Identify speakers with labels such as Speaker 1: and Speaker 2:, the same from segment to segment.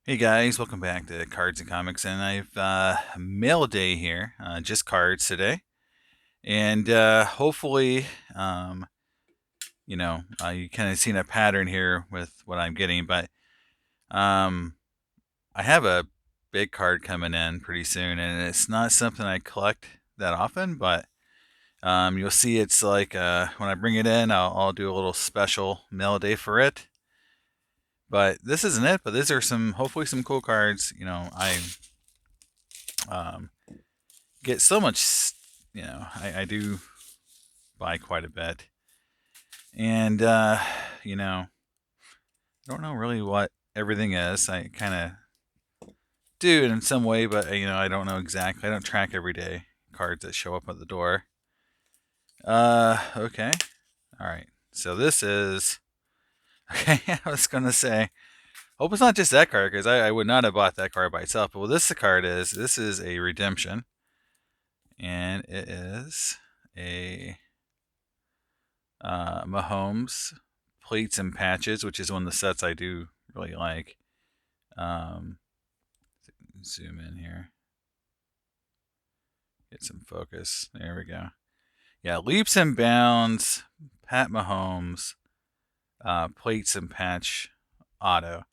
Speaker 1: Hey guys, welcome back to Cards and Comics, and I've mail day here, just cards today, and hopefully, um, you kind of seen a pattern here with what I'm getting, but um, I have a big card coming in pretty soon, and it's not something I collect that often, but you'll see it's like when I bring it in, I'll do a little special mail day for it. But this isn't it. But these are hopefully some cool cards. I um, get so much. I do buy quite a bit, and I don't know really what everything is. I kind of do it in some way, but I don't know exactly. I don't track every day cards that show up at the door. Okay, all right. So this is okay. I was gonna say, hope it's not just that card because I would not have bought that card by itself. But what this card is, this is a redemption, and it is a Mahomes plates and patches, which is one of the sets I do really like. Um, Zoom in here, get some focus. There we go. Yeah, leaps and bounds, Pat Mahomes, plates and patch auto.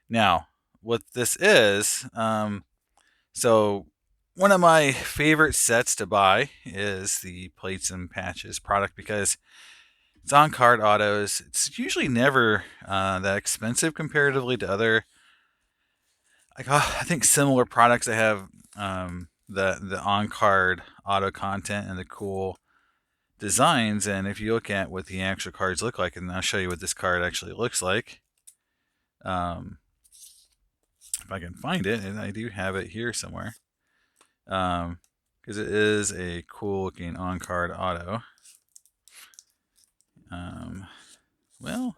Speaker 1: Now, what this is, so one of my favorite sets to buy is the plates and patches product because it's on card autos. It's usually never that expensive comparatively to other, I think similar products that have the on card auto content and the cool designs. And if you look at what the actual cards look like, and I'll show you what this card actually looks like. Um, if I can find it, and I do have it here somewhere, because it is a cool looking on card auto. Um, well,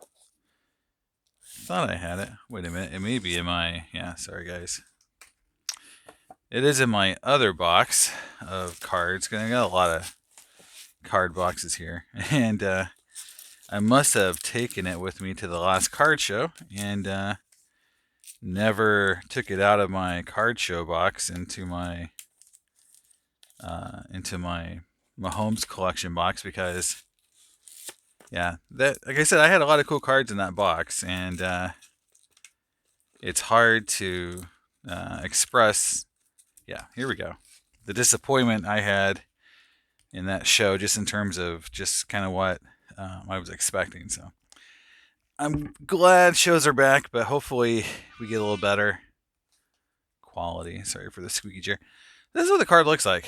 Speaker 1: thought I had it. Wait a minute. It may be in my. Yeah, sorry, guys. It is in my other box of cards. I got a lot of card boxes here. And I must have taken it with me to the last card show and never took it out of my card show box into my Mahomes collection box because yeah, that like I said, I had a lot of cool cards in that box, and it's hard to express. Yeah, here we go. The disappointment I had in that show, just in terms of just kind of what I was expecting. So I'm glad shows are back, but hopefully we get a little better quality. Sorry for the squeaky chair. This is what the card looks like.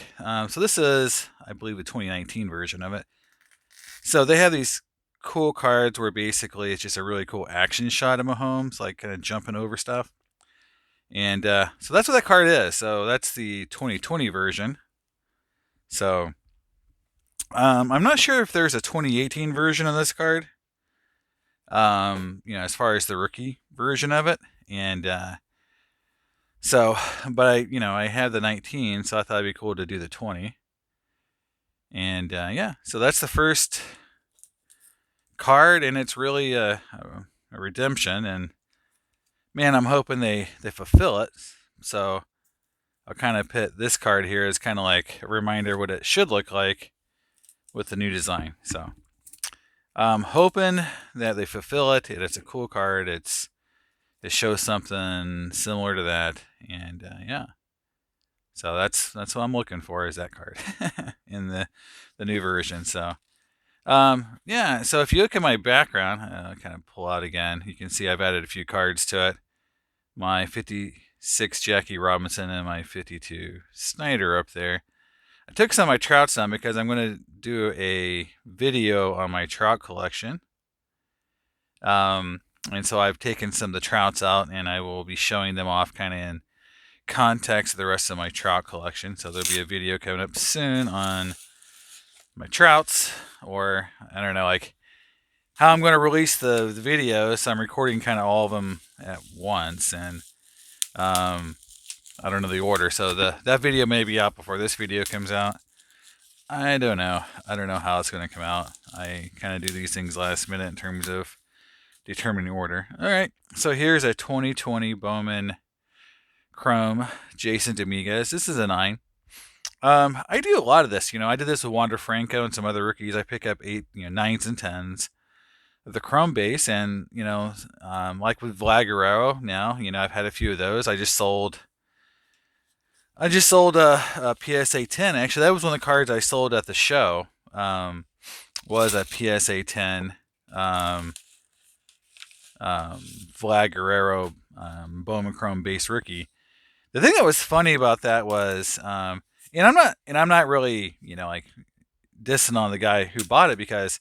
Speaker 1: So this is, I believe, the 2019 version of it. So they have these cool cards where basically it's just a really cool action shot of Mahomes, like kind of jumping over stuff. And so that's what that card is. So that's the 2020 version. So I'm not sure if there's a 2018 version of this card. As far as the rookie version of it, and so, but I had the 19, so I thought it'd be cool to do the 20, and yeah, so that's the first card, and it's really a redemption, and man, I'm hoping they fulfill it. So I'll kind of put this card here as kind of like a reminder what it should look like with the new design. So I'm hoping that they fulfill it. It's a cool card. It shows something similar to that, and yeah. So that's what I'm looking for is that card in the new version. So yeah. So if you look at my background, kind of pull out again, you can see I've added a few cards to it. My 56 Jackie Robinson and my 52 Snyder up there. I took some of my Trouts down because I'm going to do a video on my Trout collection. And so I've taken some of the Trouts out, and I will be showing them off kind of in context of the rest of my Trout collection. So there'll be a video coming up soon on my Trouts, or I don't know, like how I'm going to release the videos. So I'm recording kind of all of them at once, and I don't know the order. So that video may be out before this video comes out. I don't know. I don't know how it's going to come out. I kind of do these things last minute in terms of determining order. All right, so here's a 2020 Bowman Chrome Jason Dominguez. This is a 9. I do a lot of this. I did this with Wander Franco and some other rookies. I pick up 8, 9s and 10s of the Chrome base, and like with Vlad Guerrero now, I've had a few of those. I just sold a PSA 10. Actually, that was one of the cards I sold at the show. Was a PSA 10 um, Vlad Guerrero Bowman Chrome base rookie. The thing that was funny about that was, and I'm not really, like dissing on the guy who bought it, because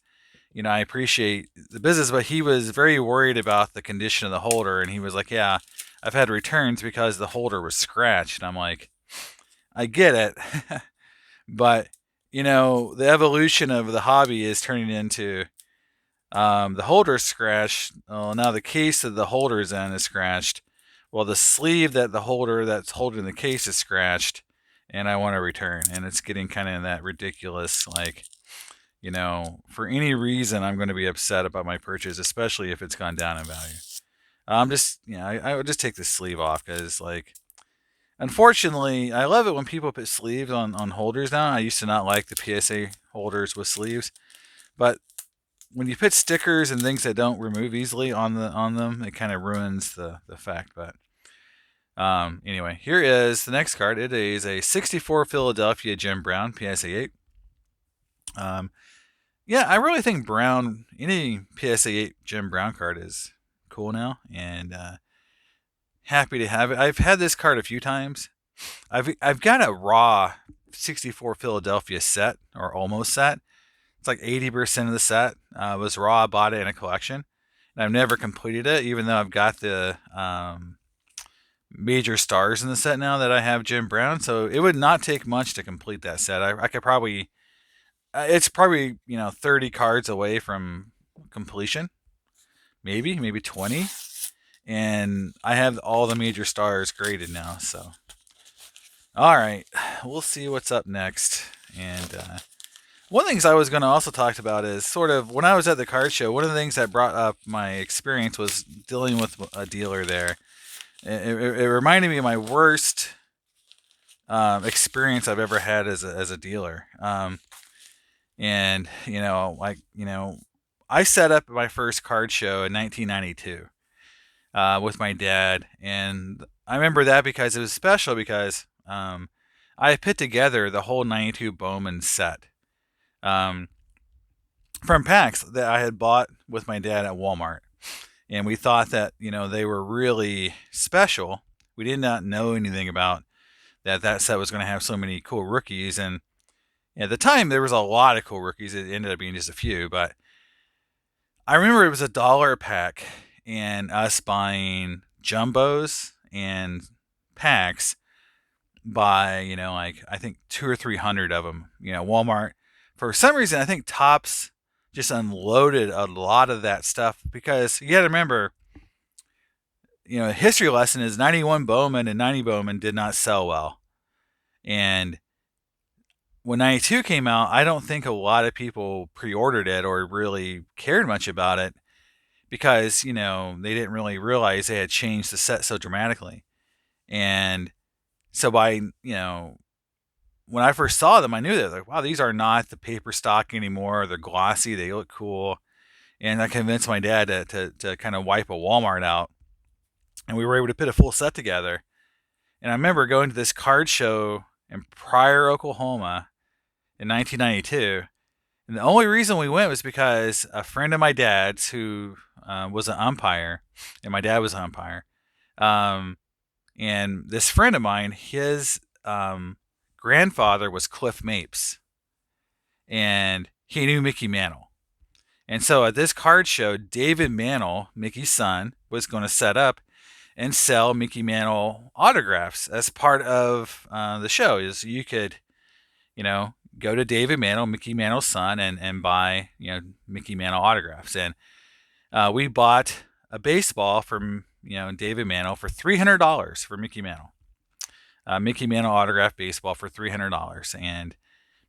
Speaker 1: I appreciate the business, but he was very worried about the condition of the holder, and he was like, "Yeah, I've had returns because the holder was scratched." And I'm like, I get it, but the evolution of the hobby is turning into the holder scratched. Well, now the case that the holder is in is scratched. Well, the sleeve that the holder that's holding the case is scratched, and I want to return. And it's getting kind of in that ridiculous, like, for any reason, I'm going to be upset about my purchase, especially if it's gone down in value. I'm just, I would just take the sleeve off, because, like, unfortunately, I love it when people put sleeves on holders now. I used to not like the PSA holders with sleeves, but when you put stickers and things that don't remove easily on them, it kind of ruins the effect. But anyway, here is the next card. It is a 64 Philadelphia Jim Brown PSA 8. Yeah, I really think Brown, any PSA 8 Jim Brown card is cool now, and happy to have it. I've had this card a few times. I've got a raw 64 Philadelphia set, or almost set. It's like 80% of the set was raw. I bought it in a collection, and I've never completed it, even though I've got the major stars in the set now that I have Jim Brown. So it would not take much to complete that set. I could probably, it's probably 30 cards away from completion, maybe 20, and I have all the major stars graded now. So all right, we'll see what's up next. And one of the things I was going to also talk about is sort of when I was at the card show, one of the things that brought up my experience was dealing with a dealer there. It reminded me of my worst experience I've ever had as a dealer. And I set up my first card show in 1992 with my dad, and I remember that because it was special, because I put together the whole 92 Bowman set from packs that I had bought with my dad at Walmart. And we thought that, they were really special. We did not know anything about that set was going to have so many cool rookies. And at the time, there was a lot of cool rookies. It ended up being just a few. But I remember it was $1 a pack, and us buying jumbos and packs by, like, I think 200 or 300 of them. Walmart, for some reason, I think Topps just unloaded a lot of that stuff, because you got to remember, a history lesson is 91 Bowman and 90 Bowman did not sell well. And when 92 came out, I don't think a lot of people pre-ordered it or really cared much about it, because, they didn't really realize they had changed the set so dramatically. And so by, when I first saw them, I knew that, like, wow, these are not the paper stock anymore. They're glossy. They look cool. And I convinced my dad to kind of wipe a Walmart out. And we were able to put a full set together. And I remember going to this card show in Pryor, Oklahoma in 1992. And the only reason we went was because a friend of my dad's, who was an umpire, and my dad was an umpire. And this friend of mine, his grandfather was Cliff Mapes, and he knew Mickey Mantle. And so at this card show, David Mantle, Mickey's son, was going to set up and sell Mickey Mantle autographs as part of the show. Is you could, go to David Mantle, Mickey Mantle's son, and buy, Mickey Mantle autographs. And we bought a baseball from, David Mantle for $300 for Mickey Mantle. Mickey Mantle autographed baseball for $300, and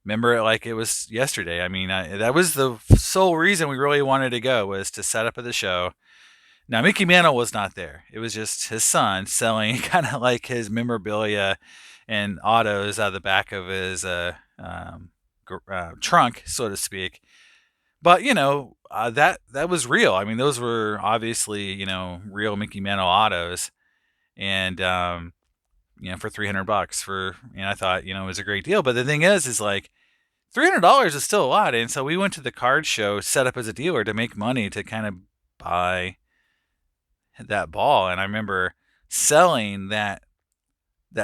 Speaker 1: remember it like it was yesterday. I mean, that was the sole reason we really wanted to go, was to set up at the show. Now Mickey Mantle was not there. It was just his son selling kind of like his memorabilia and autos out of the back of his trunk, so to speak. But that was real. I mean, those were obviously real Mickey Mantle autos, and for $300 for, I thought it was a great deal. But the thing is like $300 is still a lot, and so we went to the card show set up as a dealer to make money to kind of buy that ball. And I remember selling that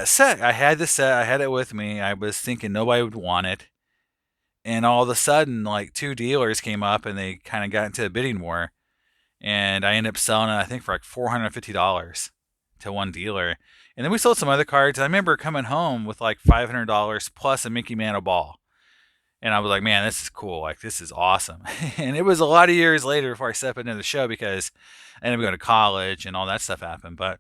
Speaker 1: set. I had the set. I had it with me. I was thinking nobody would want it. And all of a sudden, like two dealers came up and they kind of got into a bidding war. And I ended up selling it, I think, for like $450 to one dealer. And then we sold some other cards. I remember coming home with like $500 plus a Mickey Mantle ball. And I was like, man, this is cool. Like, this is awesome. And it was a lot of years later before I stepped into the show because I ended up going to college and all that stuff happened. But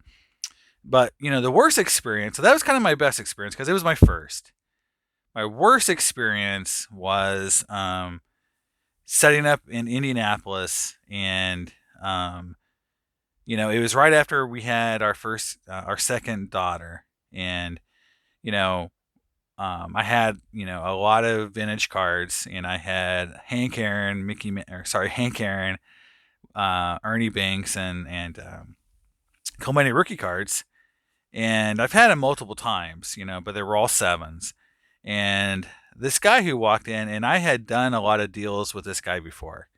Speaker 1: the worst experience, so that was kind of my best experience because it was my first. My worst experience was setting up in Indianapolis, and it was right after we had our second daughter, and you know, I had a lot of vintage cards, and I had Hank Aaron, Hank Aaron, Ernie Banks, and Clemente rookie cards, and I've had them multiple times, but they were all sevens. And this guy who walked in, and I had done a lot of deals with this guy before.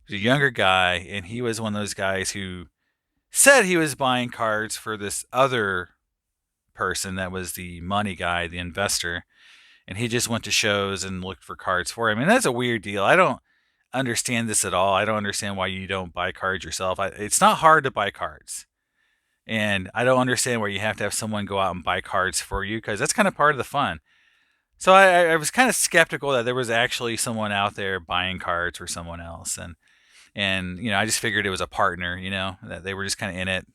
Speaker 1: He was a younger guy, and he was one of those guys who said he was buying cards for this other person that was the money guy, the investor, and he just went to shows and looked for cards for him. And that's a weird deal. I don't understand this at all. I don't understand why you don't buy cards yourself. It's not hard to buy cards. And I don't understand why you have to have someone go out and buy cards for you because that's kind of part of the fun. So I was kind of skeptical that there was actually someone out there buying cards for someone else, and I just figured it was a partner, that they were just kind of in it,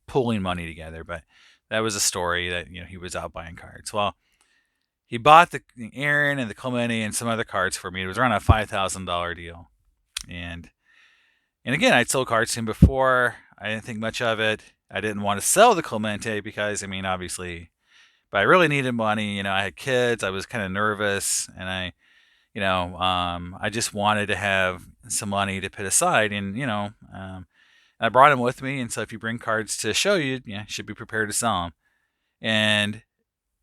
Speaker 1: pulling money together. But that was a story that he was out buying cards. Well, he bought the Aaron and the Clemente and some other cards for me. It was around a $5,000 deal, and again, I'd sold cards to him before. I didn't think much of it. I didn't want to sell the Clemente because, I mean, obviously, but I really needed money. I had kids. I was kind of nervous, and I just wanted to have some money to put aside. And I brought him with me. And so, if you bring cards to show you, should be prepared to sell them. And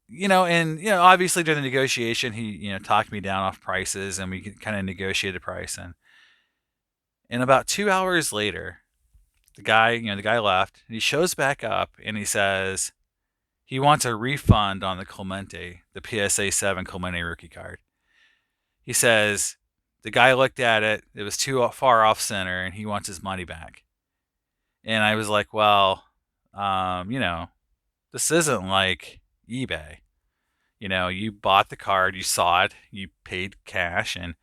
Speaker 1: obviously during the negotiation, he talked me down off prices, and we kind of negotiated a price. And about 2 hours later, the guy left. And he shows back up, and he says he wants a refund on the Clemente, the PSA 7 Clemente rookie card. He says the guy looked at it, it was too far off center, and he wants his money back. And I was like, well, this isn't like eBay. You bought the card, you saw it, you paid cash, and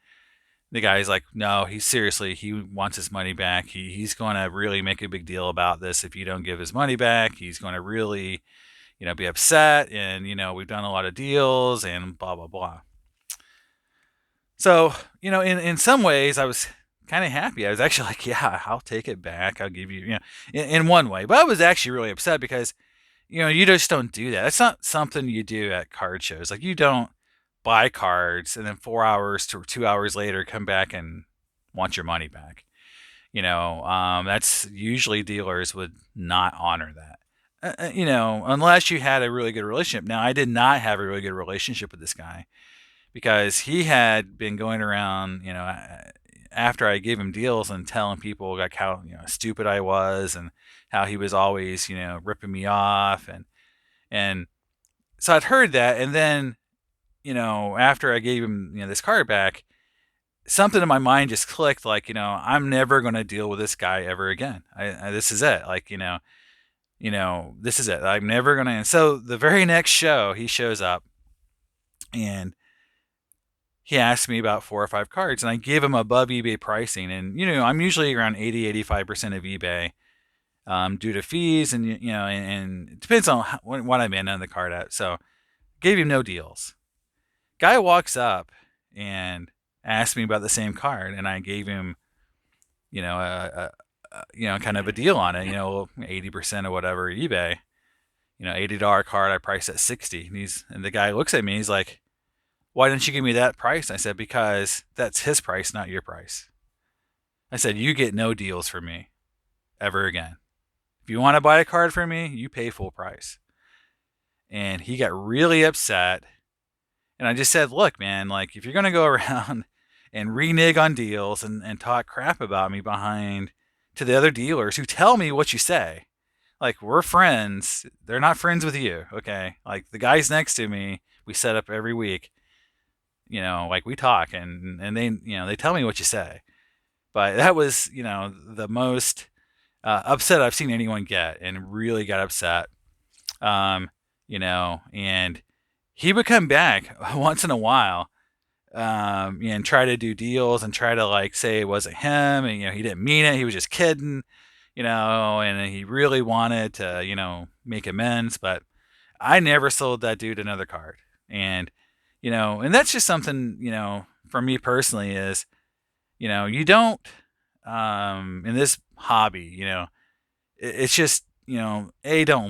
Speaker 1: the guy's like, no, he wants his money back. He's going to really make a big deal about this if you don't give his money back. He's going to really be upset, and we've done a lot of deals and blah blah blah. So in some ways I was kind of happy. I was actually like, yeah, I'll take it back. I'll give you, in one way. But I was actually really upset because you just don't do that. It's not something you do at card shows. Like, you don't buy cards and then 4 hours to 2 hours later come back and want your money back. That's usually dealers would not honor that. Unless you had a really good relationship. Now, I did not have a really good relationship with this guy because he had been going around, after I gave him deals and telling people like how stupid I was and how he was always ripping me off, and so I'd heard that, and then after I gave him this card back, something in my mind just clicked, like I'm never going to deal with this guy ever again. This is it, like this is it. I'm never going to. And so the very next show, he shows up and he asked me about 4 or 5 cards, and I gave him above eBay pricing. And I'm usually around 80-85% of eBay, due to fees, and and it depends on what I'm in on the card at. So gave him no deals. Guy walks up and asked me about the same card, and I gave him a kind of a deal on it, 80% or whatever eBay, $80 card I priced at 60. And the guy looks at me, he's like, "Why didn't you give me that price?" I said, "Because that's his price, not your price." I said, "You get no deals from me ever again. If you want to buy a card from me, you pay full price." And he got really upset. And I just said, "Look, man, like if you're going to go around and renege on deals and talk crap about me behind to the other dealers who tell me what you say, like we're friends, they're not friends with you, okay? Like the guys next to me, we set up every week, like we talk and they tell me what you say." But that was, the most upset I've seen anyone get, and really got upset. Um, and he would come back once in a while, and try to do deals and try to like say it wasn't him, and he didn't mean it, he was just kidding, and he really wanted to, make amends, but I never sold that dude another card. And and that's just something, for me personally is, you don't, in this hobby, it's just, don't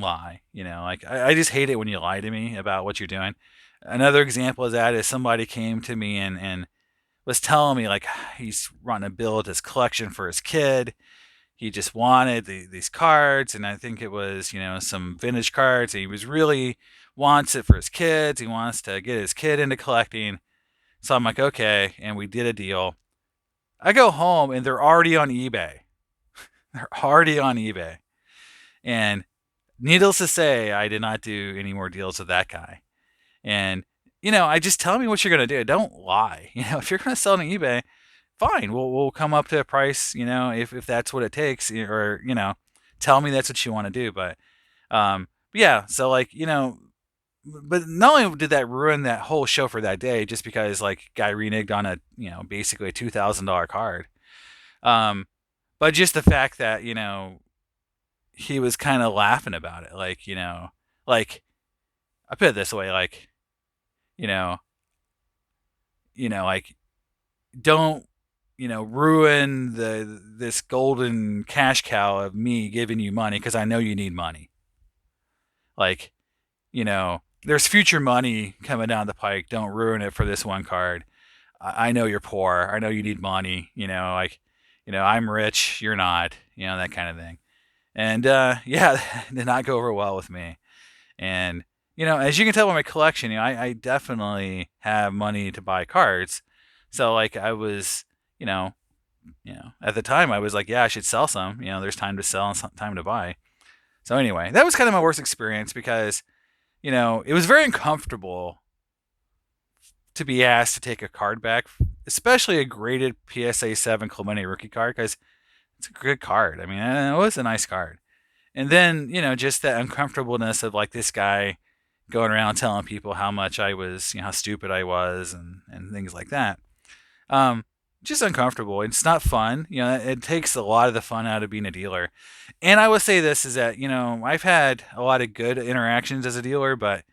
Speaker 1: lie. Like I just hate it when you lie to me about what you're doing. Another example of that is somebody came to me and was telling me like he's wanting to build his collection for his kid. He just wanted these cards, and I think it was, some vintage cards. And he was really wants it for his kids. He wants to get his kid into collecting. So I'm like, okay, and we did a deal. I go home and they're already on eBay. They're already on eBay. And needless to say, I did not do any more deals with that guy. And I just tell me what you're gonna do. Don't lie. If you're gonna sell on eBay, fine. We'll come up to a price. If that's what it takes, or tell me that's what you want to do. But yeah. So like but not only did that ruin that whole show for that day, just because like guy reneged on a basically a $2,000 card. Um, but just the fact that he was kind of laughing about it, like like I put it this way, like you know like don't ruin this golden cash cow of me giving you money because I know you need money. Like there's future money coming down the pike. Don't ruin it for this one card. I know you're poor. I know you need money. Like I'm rich, you're not. That kind of thing. And yeah, it did not go over well with me. And as you can tell by my collection, I definitely have money to buy cards. So like I was, at the time I was like, yeah, I should sell some. There's time to sell and time to buy. So anyway, that was kind of my worst experience because it was very uncomfortable to be asked to take a card back, especially a graded PSA 7 Clemente rookie card, because it's a good card. I mean, it was a nice card. And then, just that uncomfortableness of like this guy going around telling people how much I was, how stupid I was and things like that. Um, just uncomfortable. It's not fun. It takes a lot of the fun out of being a dealer. And I will say this is that, I've had a lot of good interactions as a dealer, but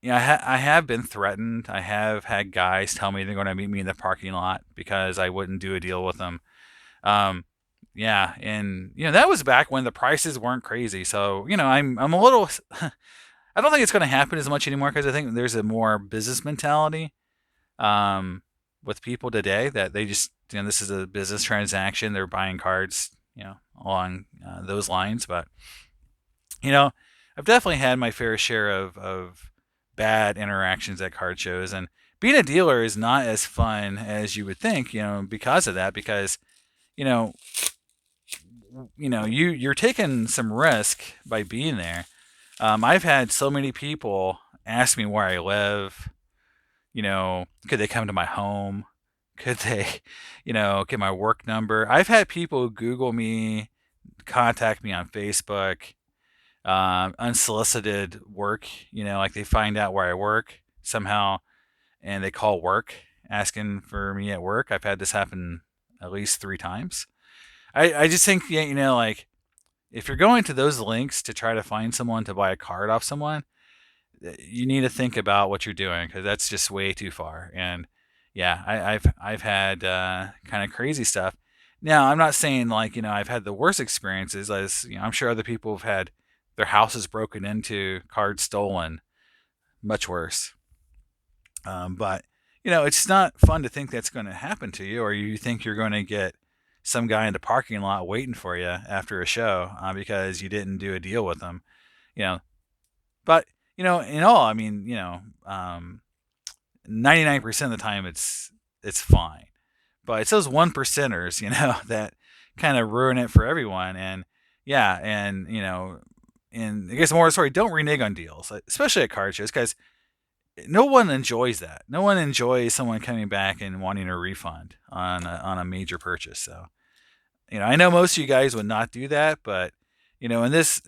Speaker 1: I have been threatened. I have had guys tell me they're going to meet me in the parking lot because I wouldn't do a deal with them. Um, yeah, and that was back when the prices weren't crazy. So I'm a little. I don't think it's going to happen as much anymore because I think there's a more business mentality um, with people today that they just this is a business transaction. They're buying cards along those lines. But I've definitely had my fair share of bad interactions at card shows, and being a dealer is not as fun as you would think. Because of that, because you know you're taking some risk by being there. I've had so many people ask me where I live. Could they come to my home? Could they, get my work number? I've had people Google me, contact me on Facebook, unsolicited work. Like they find out where I work somehow, and they call work asking for me at work. I've had this happen at least 3 times. I just think, yeah, like if you're going to those links to try to find someone to buy a card off someone, you need to think about what you're doing because that's just way too far. And yeah, I've had kind of crazy stuff. Now, I'm not saying like, I've had the worst experiences as, I'm sure other people have had their houses broken into, cards stolen, much worse. But it's not fun to think that's going to happen to you, or you think you're going to get some guy in the parking lot waiting for you after a show because you didn't do a deal with them. You know, but in all, I mean, 99% of the time it's fine. But it's those one percenters, that kind of ruin it for everyone. And yeah, and I guess more story, don't renege on deals, especially at card shows, because no one enjoys that. No one enjoys someone coming back and wanting a refund on a major purchase. So, I know most of you guys would not do that, but in this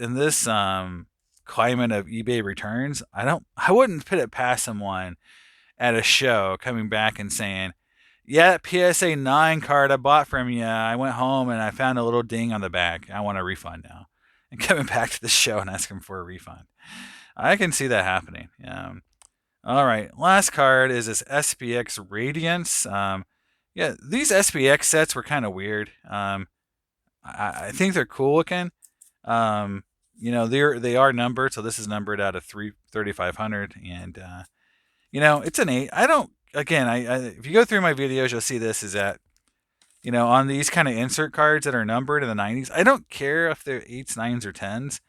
Speaker 1: climate of eBay returns, I wouldn't put it past someone at a show coming back and saying, "Yeah, that PSA 9 card I bought from you, I went home and I found a little ding on the back. I want a refund now." And coming back to the show and asking for a refund. I can see that happening. All right, last card is this SPX Radiance. Yeah, these SPX sets were kind of weird. I think they're cool looking. They are numbered, so this is numbered out of 3,500, and it's an 8. I don't. Again, if you go through my videos, you'll see this is that on these kind of insert cards that are numbered in the 90s, I don't care if they're 8s, 9s, or 10s.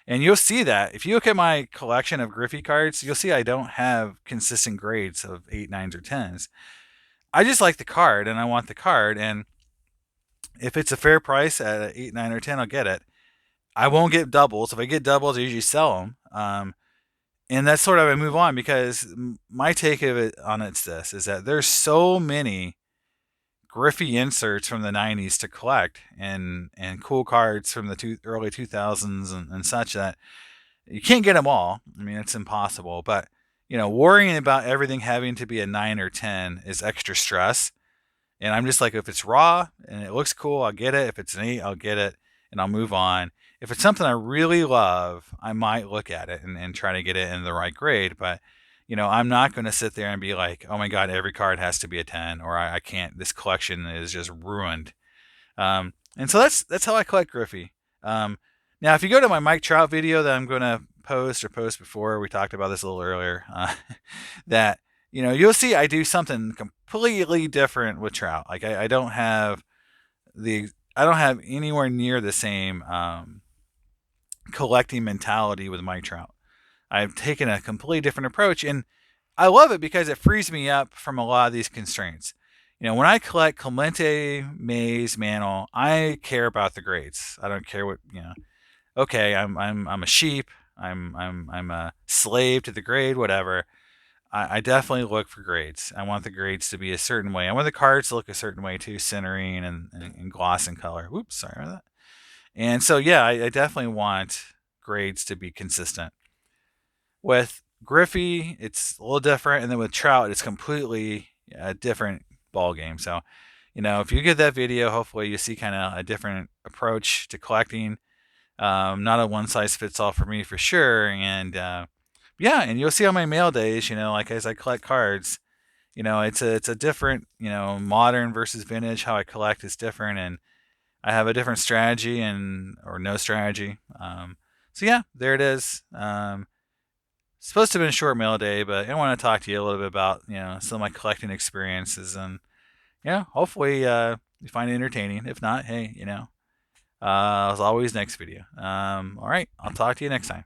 Speaker 1: And you'll see that if you look at my collection of Griffey cards, you'll see I don't have consistent grades of 8, 9s, or 10s. I just like the card and I want the card. And if it's a fair price at an 8, 9, or 10, I'll get it. I won't get doubles. If I get doubles, I usually sell them. And that's sort of a move on, because my take of it on it's this is that there's so many Griffey inserts from the 90s to collect, and cool cards from the early 2000s and such, that you can't get them all. I mean, it's impossible. But worrying about everything having to be a 9 or 10 is extra stress. And I'm just like, if it's raw and it looks cool, I'll get it. If it's an 8, I'll get it and I'll move on. If it's something I really love, I might look at it and try to get it in the right grade. But I'm not going to sit there and be like, oh my God, every card has to be a 10, or I can't, this collection is just ruined. And so that's how I collect Griffey. Now, if you go to my Mike Trout video that I'm going to post before, we talked about this a little earlier, that, you'll see I do something completely different with Trout. Like I don't have anywhere near the same collecting mentality with Mike Trout. I've taken a completely different approach, and I love it because it frees me up from a lot of these constraints. When I collect Clemente, Mays, Mantle, I care about the grades. I don't care what. Okay, I'm a sheep. I'm a slave to the grade. Whatever. I definitely look for grades. I want the grades to be a certain way. I want the cards to look a certain way too, centering and gloss and color. Whoops, sorry about that. And so yeah, I definitely want grades to be consistent. With Griffey, it's a little different, and then with Trout, it's completely a different ball game. So, if you get that video, hopefully you see kind of a different approach to collecting. Not a one size fits all for me for sure. And yeah, and you'll see on my mail days, like as I collect cards, it's a different, modern versus vintage. How I collect is different, and I have a different strategy or no strategy. So yeah, there it is. Supposed to have been a short mail day, but I want to talk to you a little bit about some of my collecting experiences, and hopefully you find it entertaining. If not, hey, as always, next video. All right, I'll talk to you next time.